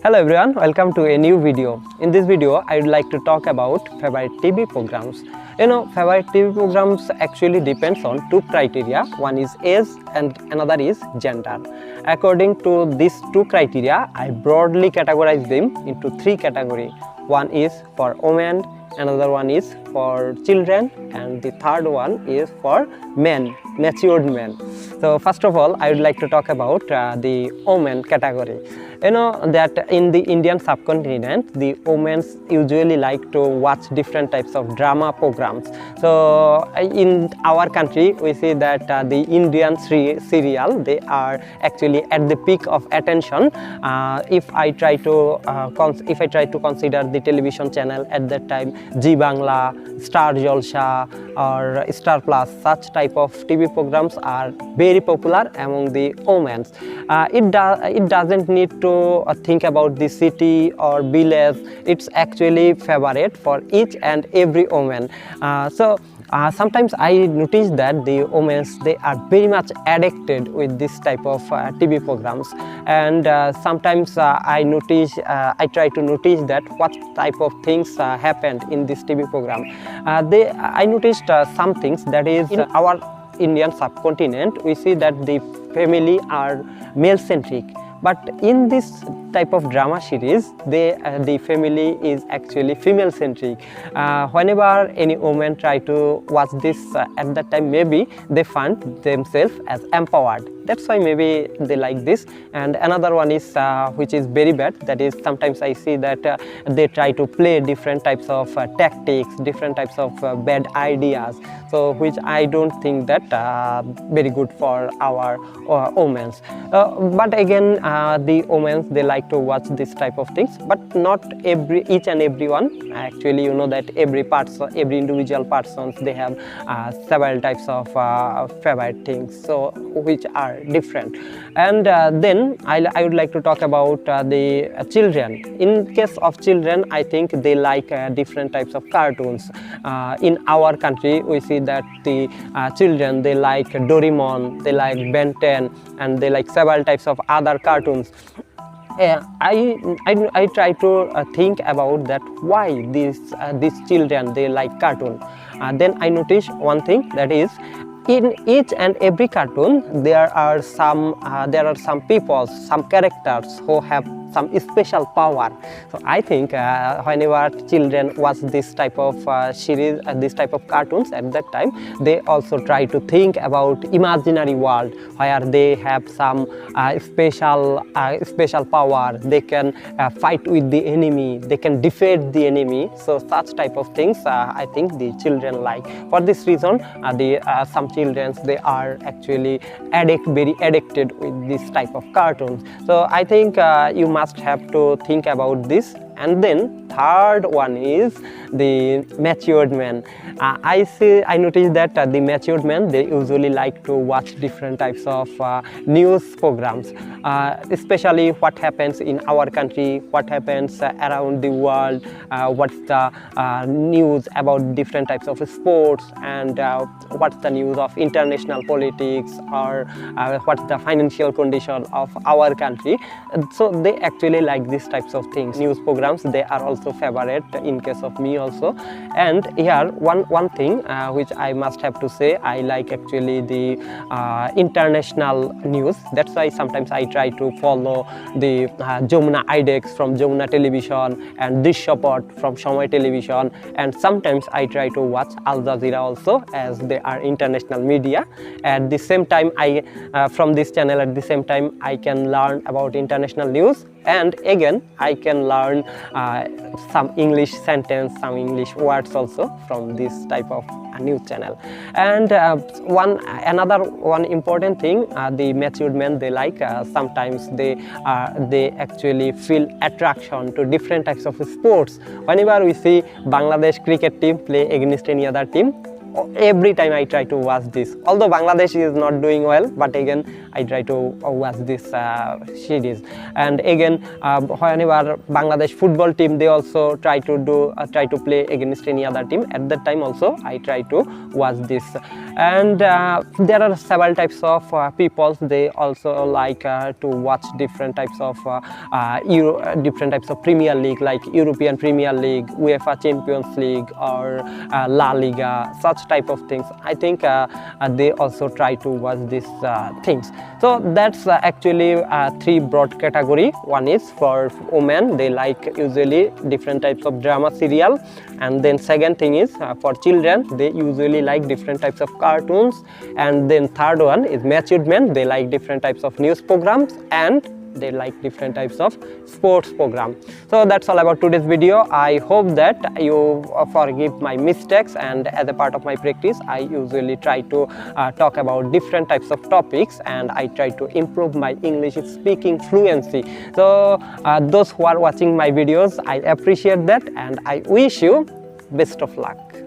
Hello everyone, welcome to a new video. In this video, I would like to talk about favorite TV programs. Favorite TV programs actually depends on two criteria. One is age and another is gender. According to these two criteria, I broadly categorize them into three categories. One is for women, another one is for children, and the third one is for men, matured men. So first of all, I would like to talk about the women category. You know that in the Indian subcontinent, the women usually like to watch different types of drama programs. So in our country, we see that the Indian serial, they are actually at the peak of attention. If I try to consider the television channel at that time, Bangla, Star Jalsa or Star Plus, such type of TV programs are very popular among the women. It doesn't need to think about the city or village. It's actually favorite for each and every woman. Sometimes I notice that the women, they are very much addicted with this type of TV programs, and sometimes I try to notice that what type of things happened in this TV program. I noticed some things, that is, in our Indian subcontinent, we see that the family are male-centric. But in this type of drama series, the family is actually female-centric. Whenever any woman try to watch this at that time, maybe they find themselves as empowered. That's why maybe they like this. And another one is which is very bad. That is, sometimes I see that they try to play different types of tactics, different types of bad ideas. So which I don't think that very good for our women. But again, the women, they like to watch this type of things, but not each and everyone. Actually, you know that every individual persons, they have several types of favorite things, so which are different. And then I would like to talk about the children. In case of children, I think they like different types of cartoons. In our country, we see that the children, they like Doraemon, they like Ben 10, and they like several types of other cartoons. I try to think about that, why these children, they like cartoon. Then I notice one thing, that is, in each and every cartoon there are some people, some characters who have some special power. So I think whenever children watch this type of series, this type of cartoons at that time, they also try to think about imaginary world where they have some special power. They can fight with the enemy, they can defeat the enemy. So such type of things I think the children like. For this reason, some children, they are actually very addicted with this type of cartoons. So I think you must have to think about this. And then third one is the matured men. I noticed that the matured men, they usually like to watch different types of news programs, especially what happens in our country, what happens around the world, what's the news about different types of sports, and what's the news of international politics, or what's the financial condition of our country. So they actually like these types of things. News programs, they are also favorite in case of me also. And here one thing which I must have to say, I like actually the international news. That's why sometimes I try to follow the Jamuna IDEX from Jamuna Television and Dish Support from Shomoy Television, and sometimes I try to watch Al Jazeera also, as they are international media. At the same time, from this channel, at the same time, I can learn about international news, and again I can learn some English sentence, some English words also from this type of news channel. And another important thing, the matured men, they like sometimes they actually feel attraction to different types of sports. Whenever we see Bangladesh cricket team play against any other team, every time I try to watch this. Although Bangladesh is not doing well, but again I try to watch this series. And again, whenever Bangladesh football team, they also try to play against any other team, at that time also I try to watch this. And there are several types of people, they also like to watch different types of Premier League, like European Premier League, UEFA Champions League, or La Liga, such type of things. I think they also try to watch these things. So that's actually three broad category. One is for women, they like usually different types of drama serial, and then second thing is for children, they usually like different types of cartoons, and then third one is matured men, they like different types of news programs, and they like different types of sports program. So that's all about today's video. I hope that you forgive my mistakes, and as a part of my practice I usually try to talk about different types of topics, and I try to improve my English speaking fluency. So those who are watching my videos, I appreciate that, and I wish you best of luck.